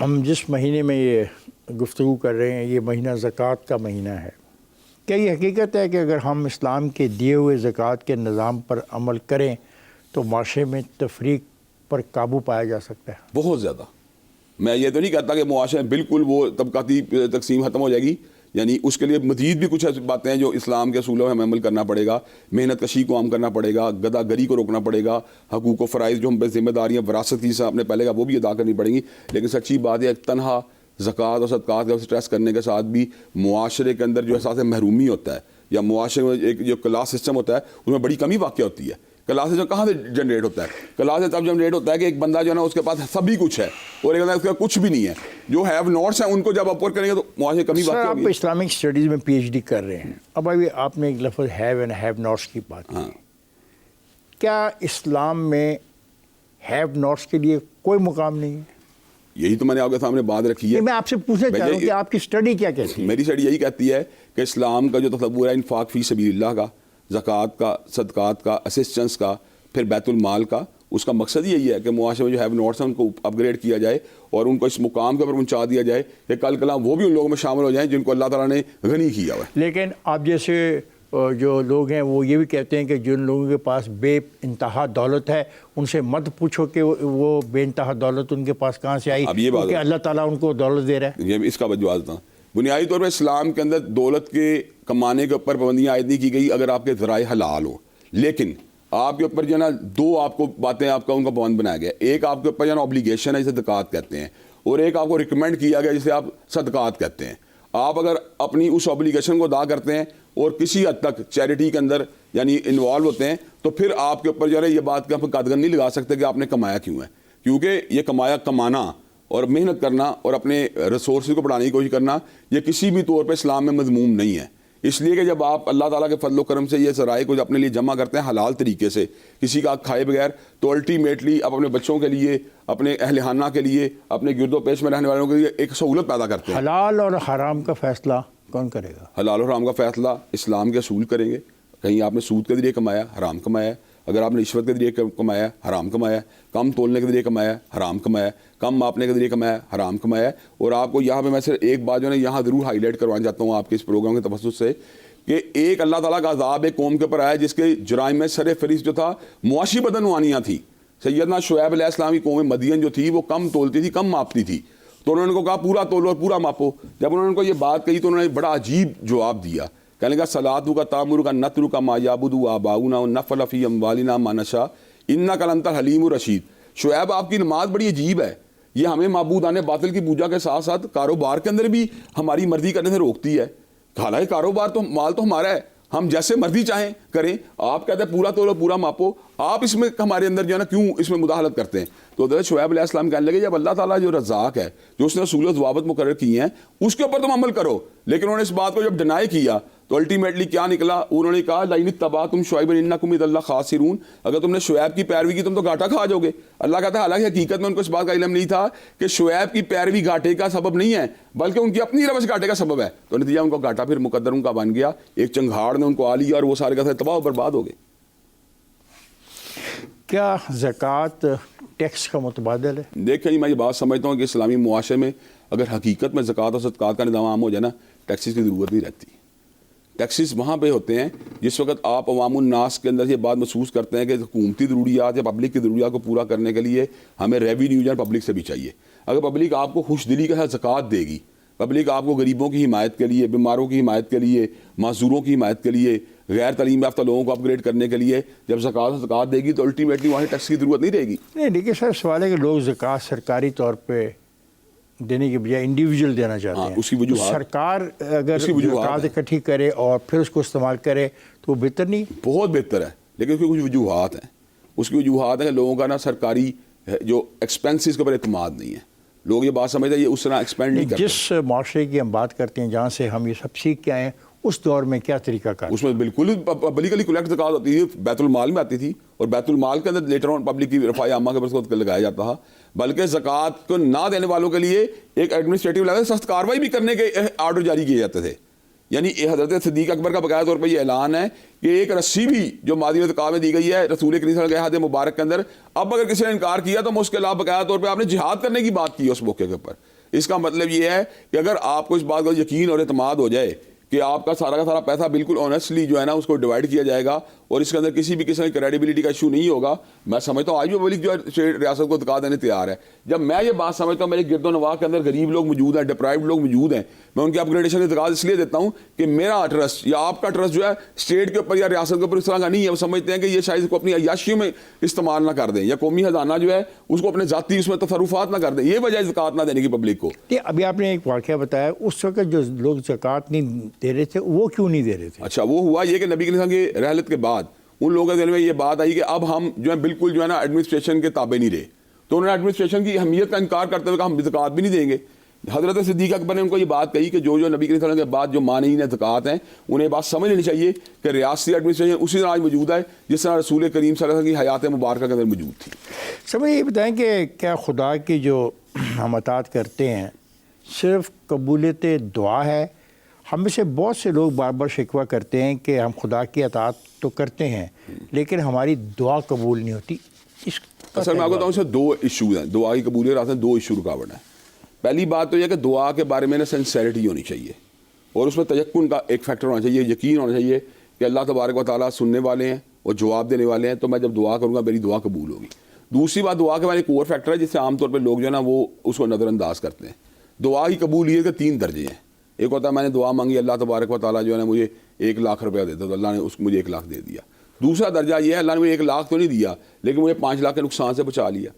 ہم جس مہینے میں یہ گفتگو کر رہے ہیں یہ مہینہ زکوٰۃ کا مہینہ ہے. کیا یہ حقیقت ہے کہ اگر ہم اسلام کے دیے ہوئے زکوٰۃ کے نظام پر عمل کریں تو معاشرے میں تفریق پر قابو پایا جا سکتا ہے؟ بہت زیادہ. میں یہ تو نہیں کہتا کہ معاشرے میں بالکل وہ طبقاتی تقسیم ختم ہو جائے گی، یعنی اس کے لیے مزید بھی کچھ ایسی باتیں ہیں جو اسلام کے اصولوں میں ہمیں عمل کرنا پڑے گا. محنت کشی کو عام کرنا پڑے گا، گدا گری کو روکنا پڑے گا، حقوق و فرائض جو ہم پہ ذمہ داریاں وراثت کی آپ نے پہلے کا وہ بھی ادا کرنی پڑیں گی. لیکن سچی بات ہے تنہا زکوٰۃ اور صدقات کا اسٹریس کرنے کے ساتھ بھی معاشرے کے اندر جو احساس محرومی ہوتا ہے یا معاشرے میں ایک جو کلاس سسٹم ہوتا ہے اس میں بڑی کمی واقع ہوتی ہے. کلاس سسٹم کہاں سے جنریٹ ہوتا ہے؟ کلاس تب جنریٹ ہوتا ہے کہ ایک بندہ جو ہے نا اس کے پاس سبھی کچھ ہے اور ایک بندہ اس کا کچھ بھی نہیں ہے. جو ہیو ناٹس ہیں ان کو جب اپورٹ کریں گے تو معاشرے کمی واقع ہوگی. آپ اسلامک اسٹڈیز میں پی ایچ ڈی کر رہے ہیں. اب ابھی آپ نے ایک لفظ ہیو اینڈ ہیو ناٹس کی بات کی. کیا اسلام میں ہیو ناٹس کے لیے کوئی مقام نہیں ہے؟ یہی تو میں نے آپ کے سامنے بات رکھی ہے. میں آپ سے پوچھنا چاہ رہا ہوں کہ آپ کی اسٹڈی کیا کہتی ہے؟ میری اسٹڈی یہی کہتی ہے کہ اسلام کا جو تصور ہے انفاق فی سبیل اللہ کا، زکوٰۃ کا، صدقات کا، اسسٹنس کا، پھر بیت المال کا، اس کا مقصد یہی ہے کہ معاشرے میں جو ہیو ناٹس ہیں ان کو اپ گریڈ کیا جائے اور ان کو اس مقام کے اوپر پہنچا دیا جائے کہ کل کلام وہ بھی ان لوگوں میں شامل ہو جائیں جن کو اللہ تعالیٰ نے غنی کیا ہوا ہے. لیکن آپ جیسے جو لوگ ہیں وہ یہ بھی کہتے ہیں کہ جن لوگوں کے پاس بے انتہا دولت ہے ان سے مت پوچھو کہ وہ بے انتہا دولت ان کے پاس کہاں سے آئی، کیونکہ اللہ تعالیٰ ان کو دولت دے رہا ہے. یہ اس کا جواز تھا. بنیادی طور پر اسلام کے اندر دولت کے کمانے کے اوپر پابندیاں عائد نہیں کی گئی اگر آپ کے ذرائع حلال ہو. لیکن آپ کے اوپر جو ہے نا دو آپ کو باتیں آپ کا ان کا پابند بنایا گیا. ایک آپ کے اوپر جو ہے نا اوبلیگیشن ہے جسے زکوٰۃ کہتے ہیں، اور ایک آپ کو ریکمینڈ کیا گیا جسے آپ صدقات کہتے ہیں. آپ اگر اپنی اس اوبلیگیشن کو ادا کرتے ہیں اور کسی حد تک چیریٹی کے اندر یعنی انوالو ہوتے ہیں تو پھر آپ کے اوپر جو ہے یہ بات کہ آپ قدغن نہیں لگا سکتے کہ آپ نے کمایا کیوں ہے. کیونکہ یہ کمانا اور محنت کرنا اور اپنے ریسورسز کو بڑھانے کی کوشش کرنا یہ کسی بھی طور پہ اسلام میں مذموم نہیں ہے. اس لیے کہ جب آپ اللہ تعالیٰ کے فضل و کرم سے یہ ذرائع کو اپنے لیے جمع کرتے ہیں حلال طریقے سے کسی کا کھائے بغیر، تو الٹیمیٹلی آپ اپنے بچوں کے لیے، اپنے اہل خانہ کے لیے، اپنے گرد و پیش میں رہنے والوں کے لیے ایک سہولت پیدا کرتے ہیں. حلال اور حرام کا فیصلہ کون کرے گا؟ حلال اور حرام کا فیصلہ اسلام کے اصول کریں گے. کہیں آپ نے سود کے ذریعے کمایا، حرام کمایا. اگر آپ نے رشوت کے ذریعے کمایا، حرام کمایا. کم تولنے کے ذریعے کمایا، حرام کمایا. کم ماپنے کے ذریعے کمایا، حرام کمایا. اور آپ کو یہاں پہ میں صرف ایک بات جو ہے یہاں ضرور ہائی لائٹ کروانا چاہتا ہوں آپ کے اس پروگرام کے توسط سے کہ ایک اللہ تعالیٰ کا عذاب ایک قوم کے اوپر آیا جس کے جرائم میں سر فہرست جو تھا معاشی بدعنوانیاں تھیں. سیدنا شعیب علیہ السلام کی قوم مدین جو تھی وہ کم تولتی تھی، کم ماپتی تھی. تو انہوں نے کو کہا پورا تولو اور پورا ماپو. جب انہوں نے کو یہ بات کہی تو انہوں نے بڑا عجیب جواب دیا. کہنے کا صلاتو کا تامر کا نتر کا ما یعبد آباؤنا نفل فی اموالنا ما نشاء انک لانت الحلیم الرشید. شعیب آپ کی نماز بڑی عجیب ہے، یہ ہمیں معبودان باطل کی پوجا کے ساتھ ساتھ کاروبار کے اندر بھی ہماری مرضی کرنے سے روکتی ہے. حالانکہ کاروبار تو مال تو ہمارا ہے، ہم جیسے مرضی چاہیں کریں. آپ کہتے ہیں پورا تولو پورا ماپو، آپ اس میں ہمارے اندر جو ہے نا کیوں اس میں مداخلت کرتے ہیں؟ تو حضرت شعیب علیہ السلام کہنے لگے جب اللہ تعالیٰ جو رزاق ہے، جو اس نے اصول و ضوابط مقرر کیے ہیں اس کے اوپر تم عمل کرو. لیکن انہوں نے اس بات کو جب ڈینائی کیا تو الٹیمیٹلی کیا نکلا؟ انہوں نے کہا لئن اتبعتم شعیبا انکم اذا لخاسرون. اگر تم نے شعیب کی پیروی کی تم تو گھاٹا کھا جاؤ گے. اللہ کہتا ہے حالانکہ حقیقت میں ان کو اس بات کا علم نہیں تھا کہ شعیب کی پیروی گھاٹے کا سبب نہیں ہے بلکہ ان کی اپنی روش گھاٹے کا سبب ہے. تو نتیجہ ان کو گھاٹا پھر مقدر ان کا بن گیا. ایک چنگھاڑ نے ان کو آ لیا اور وہ سارے کا سارے تباہ و برباد ہو گئے. کیا زکوٰۃ ٹیکس کا متبادل ہے؟ دیکھیں میں یہ بات سمجھتا ہوں کہ اسلامی معاشرے میں اگر حقیقت میں زکوٰۃ اور صدقات کا نظام عام ہو جائے نا ٹیکسز کی ضرورت نہیں رہتی. ٹیکسز وہاں پہ ہوتے ہیں جس وقت آپ عوام الناس کے اندر یہ بات محسوس کرتے ہیں کہ حکومتی ضروریات یا پبلک کی ضروریات کو پورا کرنے کے لیے ہمیں ریونیو یا پبلک سے بھی چاہیے. اگر پبلک آپ کو خوش دلی کے ساتھ زکوٰۃ دے گی، پبلک آپ کو غریبوں کی حمایت کے لیے، بیماروں کی حمایت کے لیے، معذوروں کی حمایت کے لیے، غیر تعلیم یافتہ لوگوں کو اپ گریڈ کرنے کے لیے جب زکوٰۃ دے گی تو الٹیمیٹلی وہاں ٹیکس کی ضرورت نہیں رہے گی. نہیں لیکن سر سوال ہے کہ لوگ زکوٰۃ سرکاری طور پہ دینے کے بجائے انڈیویجول دینا چاہتے ہیں. اس کی وجوہات سرکار اگر زکوٰۃ اکٹھی کرے اور پھر اس کو استعمال کرے تو بہتر نہیں؟ بہت بہتر ہے، لیکن اس کی کچھ وجوہات ہیں. اس کی وجوہات ہیں کہ لوگوں کا نا سرکاری جو ایکسپینسز کے اوپر اعتماد نہیں ہے. لوگ یہ بات سمجھتے ہیں یہ اس طرح ایکسپینڈ نہیں کرتے. جس معاشرے کی ہم بات کرتے ہیں جہاں سے ہم یہ سب سیکھ کے آئے ہیں اس دور میں کیا طریقہ کار؟ اس میں بالکل پبلکلی کلیکٹ زکوٰۃ ہوتی تھی، بیت المال میں آتی تھی اور بیت المال کے اندر لیٹر آن پبلک کی رفاع عامہ کے اوپر لگایا جاتا تھا. بلکہ زکوٰۃ کو نہ دینے والوں کے لیے ایک ایڈمنسٹریٹو لیول سخت کارروائی بھی کرنے کے آرڈر جاری کیے جاتے تھے یعنی حضرت صدیق اکبر کا باقاعدہ طور پہ یہ اعلان ہے کہ ایک رسی بھی جو مادی التقاء میں دی گئی ہے رسول کریم صلی اللہ علیہ وسلم کے حدیث مبارک کے اندر، اب اگر کسی نے انکار کیا تو میں اس کے خلاف باقاعدہ طور پہ آپ نے جہاد کرنے کی بات کی ہے اس موقع کے اوپر۔ اس کا مطلب یہ ہے کہ اگر آپ کو اس بات کا یقین اور اعتماد ہو جائے کہ آپ کا سارا پیسہ بالکل آنیسٹلی جو ہے نا اس کو ڈیوائڈ کیا جائے گا اور اس کے اندر کسی بھی قسم کی کریڈیبلٹی کا ایشو نہیں ہوگا، میں سمجھتا ہوں آج بھی پبلک جو ہے ریاست کو دکا دینے تیار ہے۔ جب میں یہ بات سمجھتا ہوں میرے گرد و نواح کے اندر غریب لوگ موجود ہیں، ڈپرائیوڈ لوگ موجود ہیں، میں ان کی اپگریڈیشن کی دکات اس لیے دیتا ہوں کہ میرا ٹرسٹ یا آپ کا ٹرسٹ جو ہے اسٹیٹ کے اوپر یا ریاست کے اوپر اس طرح کا نہیں ہے۔ وہ سمجھتے ہیں کہ یہ شاید اس کو اپنی عیاشیوں میں استعمال نہ کر دیں یا قومی خزانہ جو ہے اس کو اپنے ذاتی اس میں تصرفات نہ کر دیں، یہ وجہ ہے زکوٰۃ نہ دینے کی پبلک کو۔ ابھی آپ نے ایک واقعہ بتایا، اس وقت جو لوگ زکوٰۃ نہیں دے رہے تھے وہ کیوں نہیں دے رہے تھے؟ اچھا، وہ ہوا یہ کہ نبی کریم صلی اللہ علیہ وسلم کی رحلت کے بعد ان لوگوں کے دل میں یہ بات آئی کہ اب ہم جو ہے بالکل جو ہے نا ایڈمنسٹریشن کے تابع نہیں رہے، تو انہوں نے ایڈمنسٹریشن کی اہمیت کا انکار کرتے ہوئے کہا ہم زکوٰۃ بھی نہیں دیں گے۔ حضرت صدیق اکبر نے ان کو یہ بات کہی کہ جو نبی کریم صلی اللہ علیہ وسلم کے بعد جو مانعین زکوٰۃ ہیں انہیں بات سمجھ لینی چاہیے کہ ریاستی ایڈمنسٹریشن اسی طرح آج موجود ہے جس طرح رسول کریم صلی اللہ علیہ وسلم کی حیات مبارکہ کے اندر موجود تھی۔ سمجھ یہ بتائیں کہ کیا خدا کی جو ہم اطاعت کرتے ہیں صرف قبولیت دعا ہے؟ ہم میں سے بہت سے لوگ بار بار شکوہ کرتے ہیں کہ ہم خدا کی اطاعت تو کرتے ہیں لیکن ہماری دعا قبول نہیں ہوتی۔ اصل میں آپ کو بتاؤں اس سے دو ایشو ہیں، دعا کی قبولیت راستے دو ایشو رکاوٹ ہیں۔ پہلی بات تو یہ کہ دعا کے بارے میں نا سنسیریٹی ہونی چاہیے اور اس میں تیقن کا ایک فیکٹر ہونا چاہیے، یقین ہونا چاہیے کہ اللہ تبارک و تعالیٰ سننے والے ہیں اور جواب دینے والے ہیں، تو میں جب دعا کروں گا میری دعا قبول ہوگی۔ دوسری بات دعا کے بارے میں ایک اور فیکٹر ہے جس سے عام طور پہ لوگ جو ہے نا وہ اس کو نظر انداز کرتے ہیں۔ دعا کی قبولیت کے 3 درجے ہیں۔ ایک ہوتا ہے میں نے دعا مانگی، اللہ تبارک و تعالیٰ جو ہے نا مجھے 1 لاکھ روپیہ دیتا تو اللہ نے مجھے 1 لاکھ دے دیا۔ دوسرا درجہ یہ ہے اللہ نے مجھے 1 لاکھ تو نہیں دیا لیکن مجھے 5 لاکھ کے نقصان سے بچا لیا،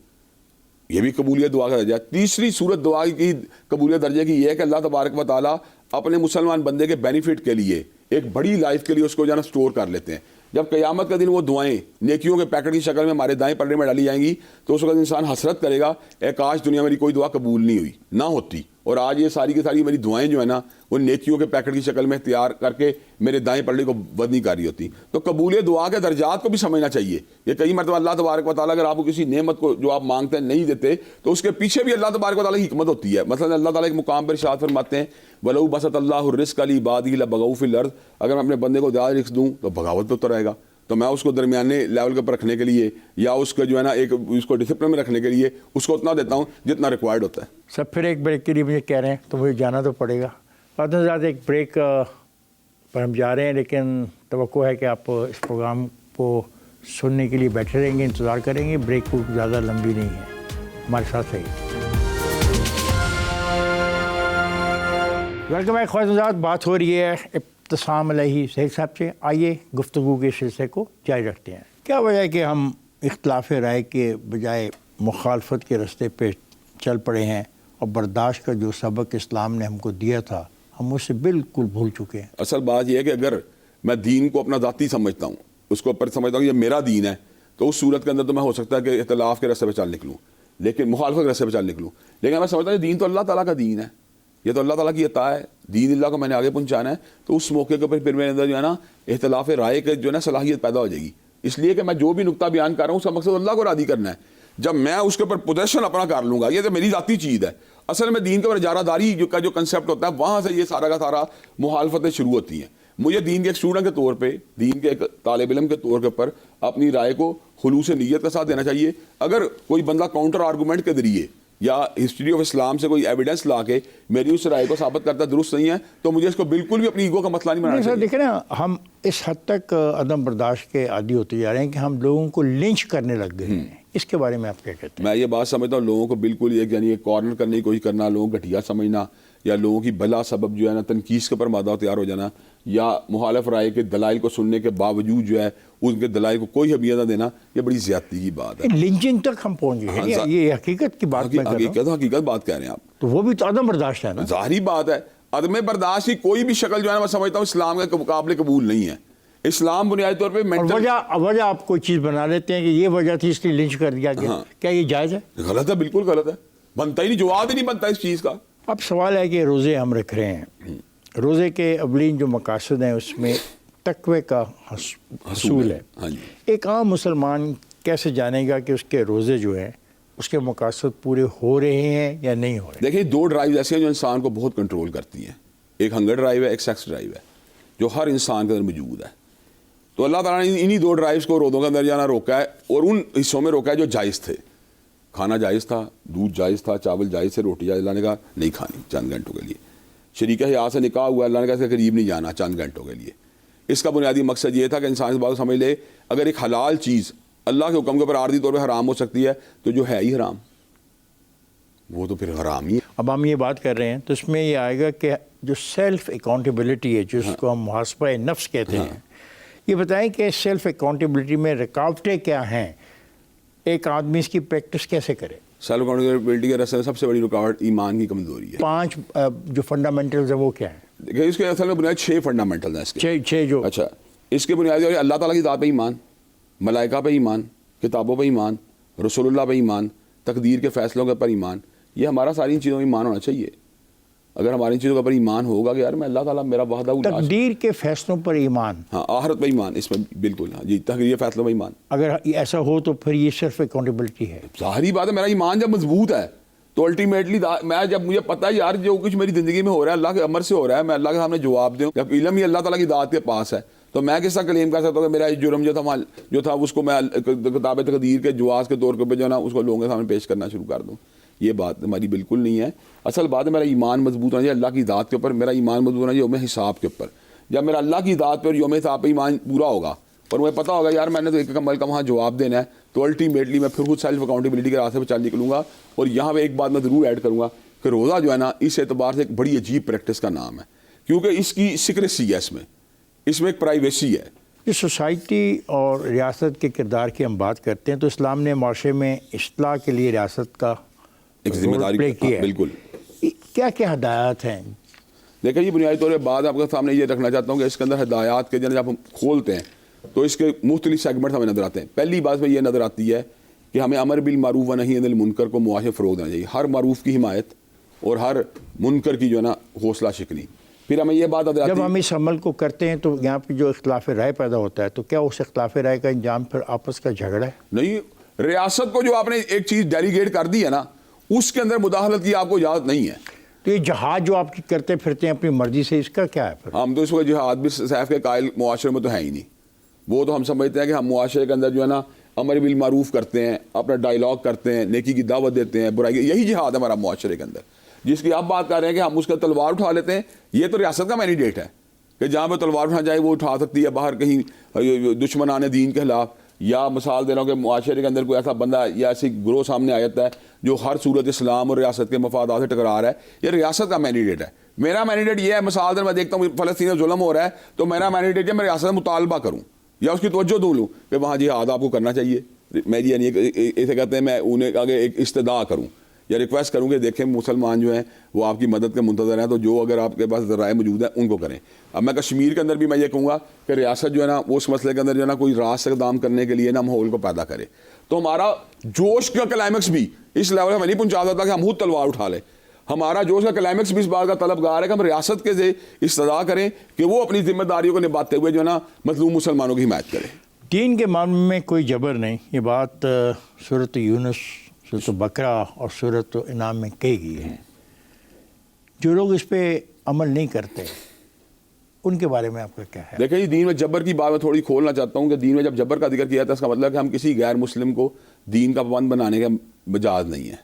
یہ بھی قبولیت دعا کا درجہ ہے۔ تیسری صورت دعا کی قبولیت درجے کی یہ ہے کہ اللہ تبارک و تعالیٰ اپنے مسلمان بندے کے بینیفٹ کے لیے ایک بڑی لائف کے لیے اس کو جو ہے نا اسٹور کر لیتے ہیں۔ جب قیامت کا دن وہ دعائیں نیکیوں کے پیکٹ کی شکل میں ہمارے دائیں پلڑے میں ڈالی جائیں گی تو اس وقت انسان حسرت کرے گا اے کاش دنیا میری کوئی دعا قبول نہیں ہوئی نہ ہوتی، اور آج یہ ساری کی ساری میری دعائیں جو ہے نا وہ نیکیوں کے پیکٹ کی شکل میں تیار کر کے میرے دائیں پلڑے کو وزنی کر رہی ہوتی۔ تو قبولیت دعا کے درجات کو بھی سمجھنا چاہیے کہ کئی مرتبہ اللہ تبارک و تعالیٰ اگر آپ کو کسی نعمت کو جو آپ مانگتے ہیں نہیں دیتے تو اس کے پیچھے بھی اللہ تبارک و تعالیٰ کی حکمت ہوتی ہے۔ مثلا اللہ تعالیٰ ایک مقام پر ارشاد فرماتے ہیں وَلَوْ بَسَطَ اللَّهُ الرِّزْقَ لِعِبَادِهِ لَبَغَوْا فِي الْأَرْضِ، اگر میں اپنے بندے کو زیادہ رزق دوں تو بغاوت پہ اتر آئے گا، تو میں اس کو درمیانے لیول کے اوپر رکھنے کے لیے یا اس کو جو ہے نا ایک اس کو ڈسپلن میں رکھنے کے لیے اس کو اتنا دیتا ہوں جتنا ریکوائرڈ ہوتا ہے۔ سب پھر ایک بریک کے لیے مجھے کہہ رہے ہیں تو مجھے جانا تو پڑے گا، فاتح زیادہ ایک بریک پر ہم جا رہے ہیں، لیکن توقع ہے کہ آپ اس پروگرام کو سننے کے لیے بیٹھے رہیں گے، انتظار کریں گے، بریک کو زیادہ لمبی نہیں ہے، ہمارے ساتھ رہیے۔ ویلکم بیک خواہشات، بات ہو رہی ہے ابتسام علیہ شیخ صاحب سے۔ آئیے گفتگو کے سلسلے کو جاری رکھتے ہیں۔ کیا وجہ ہے کہ ہم اختلاف رائے کے بجائے مخالفت کے راستے پہ چل پڑے ہیں اور برداشت کا جو سبق اسلام نے ہم کو دیا تھا ہم اسے بالکل بھول چکے ہیں؟ اصل بات یہ ہے کہ اگر میں دین کو اپنا ذاتی سمجھتا ہوں، اس کو اوپر سمجھتا ہوں کہ یہ میرا دین ہے، تو اس صورت کے اندر تو میں ہو سکتا ہے کہ اختلاف کے راستے پہ چل نکلوں، لیکن مخالفت کے راستے پہ چل نکلوں، لیکن میں سمجھتا ہوں کہ دین تو اللہ تعالیٰ کا دین ہے، یہ تو اللہ تعالیٰ کی عطا ہے، دین اللہ کو میں نے آگے پہنچانا ہے، تو اس موقع کے اوپر پھر میرے اندر جو ہے نا اختلاف رائے کے جو ہے نا صلاحیت پیدا ہو جائے گی، اس لیے کہ میں جو بھی نقطہ بیان کر رہا ہوں اس کا مقصد اللہ کو راضی کرنا ہے۔ جب میں اس کے اوپر پوزیشن اپنا کر لوں گا، یہ تو میری ذاتی چیز ہے، اصل میں دین کے اوپر اجارہ داری کا جو کنسیپٹ ہوتا ہے وہاں سے یہ سارا کا سارا مخالفتیں شروع ہوتی ہیں۔ مجھے دین کے ایک اسٹوڈنٹ کے طور پہ، دین کے ایک طالب علم کے طور کے اوپر اپنی رائے کو خلوص نیت کے ساتھ دینا چاہیے۔ اگر کوئی بندہ کاؤنٹر آرگومنٹ کے ذریعے یا ہسٹری آف اسلام سے کوئی ایویڈنس لا کے میری اس رائے کو ثابت کرتا درست نہیں ہے تو مجھے اس کو بالکل بھی اپنی ایگو کا مسئلہ نہیں بنانا چاہیے۔ دیکھیں نا، ہم اس حد تک عدم برداشت کے عادی ہوتے جا رہے ہیں کہ ہم لوگوں کو لنچ کرنے لگ گئے ہیں، اس کے بارے میں آپ کیا کہتے ہیں؟ میں یہ بات سمجھتا ہوں لوگوں کو بالکل یعنی ایک کارنر کرنے کی کوشش کرنا، لوگوں کو گھٹیا سمجھنا یا لوگوں کی بلا سبب جو ہے نا تنقید کے پر مادہ تیار ہو جانا یا مخالف رائے کے دلائل کو سننے کے باوجود جو ہے ان کے دلائل کو کوئی اہمیت نہ دینا، یہ بڑی زیادتی کی بات ہے۔ لنچنگ تک ہم پہنچ گئے ہیں، یہ حقیقت کی بات میں کر رہا ہوں۔ حقیقت بات کہہ رہے ہیں آپ، تو وہ بھی تو عدم برداشت ہے نا۔ ظاہری بات ہے، عدم برداشت کی کوئی بھی شکل جو ہے نا میں سمجھتا ہوں اسلام کے مقابلے قبول نہیں ہے۔ اسلام بنیادی طور پہ وجہ آپ کوئی چیز بنا لیتے ہیں کہ یہ وجہ تھی اس لیے لنچ کر دیا گیا، کیا یہ جائز ہے؟ غلط ہے، بالکل غلط ہے، بنتا ہی نہیں، جواب ہی نہیں بنتا اس چیز کا۔ اب سوال ہے کہ روزے ہم رکھ رہے ہیں، روزے کے اولین جو مقاصد ہیں اس میں تقوی کا حصول ہے۔ ایک عام مسلمان کیسے جانے گا کہ اس کے روزے جو ہیں اس کے مقاصد پورے ہو رہے ہیں یا نہیں ہو رہے؟ دیکھیں، 2 ڈرائیو ایسی ہیں جو انسان کو بہت کنٹرول کرتی ہیں۔ ایک ہنگر ڈرائیو ہے، ایک سیکس ڈرائیو ہے جو ہر انسان کے اندر موجود ہے. تو اللہ تعالیٰ نے انہی 2 ڈرائیوز کو رودوں کے اندر جانا روکا ہے، اور ان حصوں میں روکا ہے جو جائز تھے. کھانا جائز تھا، دودھ جائز تھا، چاول جائز تھے، روٹی جائز. اللہ نے کہا نہیں کھانی چند گھنٹوں کے لیے. شریک حیات سے نکاح ہوا، اللہ نے کہا اس کے قریب نہیں جانا چند گھنٹوں کے لیے. اس کا بنیادی مقصد یہ تھا کہ انسان اس بات کو سمجھ لے اگر ایک حلال چیز اللہ کے حکم کے اوپر عارضی طور پہ حرام ہو سکتی ہے تو جو ہے ہی حرام وہ تو پھر حرام ہی ہے. اب ہم یہ بات کر رہے ہیں تو اس میں یہ آئے گا کہ جو سیلف اکاؤنٹیبلٹی ہے، جس کو ہم محاسبہ نفس کہتے ہیں، یہ بتائیں کہ سیلف اکاؤنٹیبلٹی میں رکاوٹیں کیا ہیں، ایک آدمی اس کی پریکٹس کیسے کرے؟ سیلف اکاؤنٹیبلٹی کے راستے میں سب سے بڑی رکاوٹ ایمان کی کمزوری ہے. 5 جو فنڈامنٹلز ہیں وہ کیا ہیں؟ دیکھیں اس کے اصل میں بنیاد 6 فنڈامنٹل ہیں اس کے. 6 جو اچھا، اس کے بنیادی اللہ تعالیٰ کی ذات پہ ایمان، ملائکہ پہ ایمان، کتابوں پہ ایمان، رسول اللہ پہ ایمان، تقدیر کے فیصلوں کے اوپر ایمان. یہ ہمارا ساری چیزوں میں ایمان ہونا چاہیے. اگر ہماری چیزوں کے اوپر ایمان ہوگا کہ یار میں اللہ تعالیٰ میرا وحدہ تقدیر کے فیصلوں پر ایمان، ہاں آخرت پہ ایمان، اس میں بالکل ہاں جی تقدیر کے فیصلوں پہ ایمان. اگر ایسا ہو تو پھر یہ سیلف اکاؤنٹیبلٹی ہے. ظاہری بات ہے میرا ایمان جب مضبوط ہے تو الٹیمیٹلی میں جب مجھے پتہ ہے یار جو کچھ میری زندگی میں ہو رہا ہے اللہ کے امر سے ہو رہا ہے، میں اللہ کے سامنے جواب دوں. جب علم ہی اللہ تعالیٰ کی ذات کے پاس ہے تو میں کس طرح کلیم کر سکتا ہوں کہ میرا جرم جو تھا اس کو میں کتاب تقدیر کے جواز کے طور پہ جو ہے نا اس کو لوگوں کے سامنے پیش کرنا شروع کر دوں. یہ بات ہماری بالکل نہیں ہے. اصل بات ہے میرا ایمان مضبوط ہونا چاہیے اللہ کی ذات کے اوپر، میرا ایمان مضبوط ہونا چاہیے یوم حساب کے اوپر. جب میرا اللہ کی ذات پہ اور یوم حساب پہ ایمان پورا ہوگا اور مجھے پتہ ہوگا یار میں نے تو ایک عمل کا وہاں جواب دینا ہے، تو الٹیمیٹلی میں پھر خود سیلف اکاؤنٹیبلٹی کے راستے پہ چل نکلوں گا. اور یہاں پہ ایک بات میں ضرور ایڈ کروں گا کہ روزہ جو ہے نا اس اعتبار سے ایک بڑی عجیب پریکٹس کا نام ہے، کیونکہ اس کی سیکریسی ہے، اس میں ایک پرائیویسی ہے. اس سوسائٹی اور ریاست کے کردار کی ہم بات کرتے ہیں تو اسلام نے معاشرے میں اصلاح کے لیے ریاست کا ایک ذمہ داری پلے کیا ہے. بالکل. کیا کیا ہدایات ہیں؟ دیکھیں یہ بنیادی طور پہ بات آپ کے سامنے یہ رکھنا چاہتا ہوں کہ اس کے اندر ہدایات کے جب ہم کھولتے ہیں تو اس کے مختلف سیگمنٹ ہمیں نظر آتے ہیں. پہلی بات میں یہ نظر آتی ہے کہ ہمیں امر بالمعروف و نہی عن المنکر کو معاشرے فروغ دینا چاہیے، ہر معروف کی حمایت اور ہر منکر کی جو ہے نا حوصلہ شکنی. پھر ہمیں یہ بات نظر آتی ہے جب ہم اس عمل کو کرتے ہیں تو یہاں پہ جو اختلاف رائے پیدا ہوتا ہے تو کیا اس اختلاف رائے کا انجام پھر آپس کا جھگڑا ہے؟ نہیں. ریاست کو جو آپ نے ایک چیز ڈیلیگیٹ کر دی ہے نا اس کے اندر مداخلت کی آپ کو اجازت نہیں ہے. تو یہ جہاد جو آپ کرتے پھرتے ہیں اپنی مرضی سے، اس کا کیا ہے پھر؟ ہم تو اس کو جہاد بھی سیف کے قائل معاشرے میں تو ہے ہی نہیں. وہ تو ہم سمجھتے ہیں کہ ہم معاشرے کے اندر جو ہے نا امر بالمعروف کرتے ہیں، اپنا ڈائلاگ کرتے ہیں، نیکی کی دعوت دیتے ہیں، برائی یہی جہاد ہے ہمارا معاشرے کے اندر. جس کی آپ بات کر رہے ہیں کہ ہم اس کا تلوار اٹھا لیتے ہیں، یہ تو ریاست کا مینڈیٹ ہے کہ جہاں پہ تلوار اٹھا جائے وہ اٹھا سکتی ہے باہر کہیں دشمنان دین کے خلاف. یا مثال دے رہا ہوں کہ معاشرے کے اندر کوئی ایسا بندہ یا ایسی گروہ سامنے آ جاتا ہے جو ہر صورت اسلام اور ریاست کے مفادات سے ٹکرا رہا ہے، یہ ریاست کا مینڈیٹ ہے. میرا مینڈیٹ یہ ہے مثال دے میں دیکھتا ہوں فلسطین میں ظلم ہو رہا ہے تو میرا مینڈیٹ ہے میں ریاست سے مطالبہ کروں یا اس کی توجہ دوں لوں کہ وہاں جہاد آپ کو کرنا چاہیے. میں یعنی اسے کہتے ہیں میں انہیں آگے ایک استدعا کروں یا ریکویسٹ کروں کہ دیکھیں مسلمان جو ہیں وہ آپ کی مدد کے منتظر ہیں، تو جو اگر آپ کے پاس ذرائع موجود ہیں ان کو کریں. اب میں کشمیر کے اندر بھی میں یہ کہوں گا کہ ریاست جو ہے نا وہ اس مسئلے کے اندر جو ہے نا کوئی راست اقدام کرنے کے لیے نا ماحول کو پیدا کرے. تو ہمارا جوش کا کلائمیکس بھی اس لیول میں نہیں پہنچا دیتا کہ ہم خود تلوار اٹھا لیں. ہمارا جوش کا کلائمیکس بھی اس بات کا طلبگار ہے کہ ہم ریاست کے سے استدعا کریں کہ وہ اپنی ذمہ داریوں کو نبھاتے ہوئے جو ہے نا مظلوم مسلمانوں کی حمایت کریں. دین کے معاملے میں کوئی جبر نہیں، یہ بات سورۃ یونس، سورۃ بقرہ اور سورۃ انعام میں کہی گئی ہے. جو لوگ اس پہ عمل نہیں کرتے ان کے بارے میں آپ کا کیا ہے؟ دیکھیں جی دین میں جبر کی بات میں تھوڑی کھولنا چاہتا ہوں کہ دین میں جب جبر کا ذکر کیا تھا اس کا مطلب کہ ہم کسی غیر مسلم کو دین کا پابند بنانے کا مجاز نہیں ہے.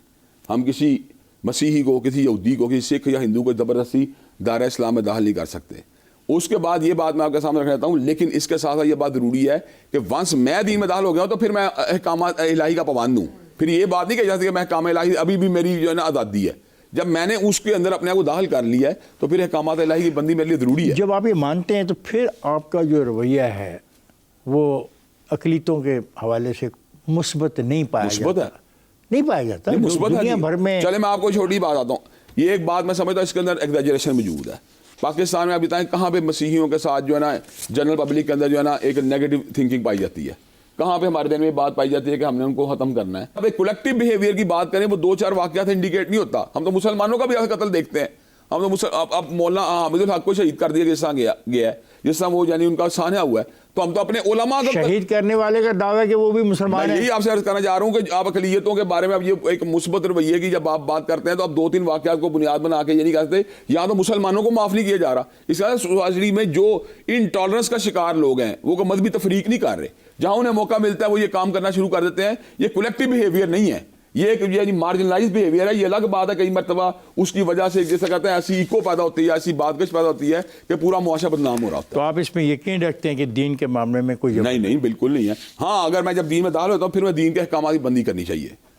ہم کسی مسیحی کو، کسی یہودی کو، کسی سکھ یا ہندو کو زبردستی دائرہ اسلام میں داخل نہیں کر سکتے. اس کے بعد یہ بات میں آپ کے سامنے رکھنا چاہتا ہوں، لیکن اس کے ساتھ یہ بات ضروری ہے کہ ونس میں دین میں داخل ہو گیا ہوں تو پھر میں احکامات الہی کا پابند ہوں. پھر یہ بات نہیں کہی جاتی کہ میں احکام الہی ابھی بھی میری جو ہے نا آزادی ہے. جب میں نے اس کے اندر اپنے آپ کو داخل کر لیا ہے تو پھر احکامات الہی کی بندی میرے لیے ضروری ہے. جب آپ یہ مانتے ہیں تو پھر آپ کا جو رویہ ہے وہ اقلیتوں کے حوالے سے مثبت نہیں پایا جاتا. نہیں پایا جاتا. دنیا بھر میں چلے میں آپ کو چھوٹی بات آتا ہوں. یہ ایک بات میں سمجھتا ہوں اس کے اندر ایگزیجریشن موجود ہے. پاکستان میں آپ بتائیں کہاں پہ مسیحیوں کے ساتھ جو ہے نا جنرل پبلک کے اندر جو ہے نا ایک نیگیٹو تھنکنگ پائی جاتی ہے؟ کہاں پہ ہمارے دین میں بات پائی جاتی ہے کہ ہم نے ان کو ختم کرنا ہے؟ اب ایک کولیکٹیو بیہیویئر کی بات کریں وہ 2-4 واقعات انڈیکیٹ نہیں ہوتا. ہم تو مسلمانوں کا بھی قتل دیکھتے ہیں. ہم تو اب مولانا حامد الحق کو شہید کر دیا جس طرح گیا ہے، جس طرح وہ یعنی ان کا سانحہ ہوا ہے. تو ہم تو اپنے علماء کا شہید کرنے والے کا دعویٰ ہے کہ وہ بھی مسلمان میں ہیں. یہی آپ سے عرض کرنا چاہ رہا ہوں کہ آپ اقلیتوں کے بارے میں اب یہ ایک مثبت رویے کی جب آپ بات کرتے ہیں تو آپ 2-3 واقعات کو بنیاد بنا کے یہ نہیں کہتے یا تو مسلمانوں کو معاف نہیں کیا جا رہا. اس کا سوسائٹی میں جو انٹالرنس کا شکار لوگ ہیں وہ مذہبی تفریق نہیں کر رہے, جہاں انہیں موقع ملتا ہے وہ یہ کام کرنا شروع کر دیتے ہیں. یہ کولیکٹیو بیہیویئر نہیں ہے, یہ ایک مارجنلائز بیہیویئر ہے. یہ الگ بات ہے کئی مرتبہ اس کی وجہ سے جیسا کہتے ہیں ایسی ایکو پیدا ہوتی ہے, ایسی بادکش پیدا ہوتی ہے کہ پورا معاشرہ بدنام ہو رہا ہوتا ہے. تو آپ اس میں یقین رکھتے ہیں کہ دین کے معاملے میں کوئی نہیں بالکل نہیں ہے. ہاں اگر میں جب دین میں داخل ہوتا ہوں پھر میں دین کے احکامات کی بندی کرنی چاہیے,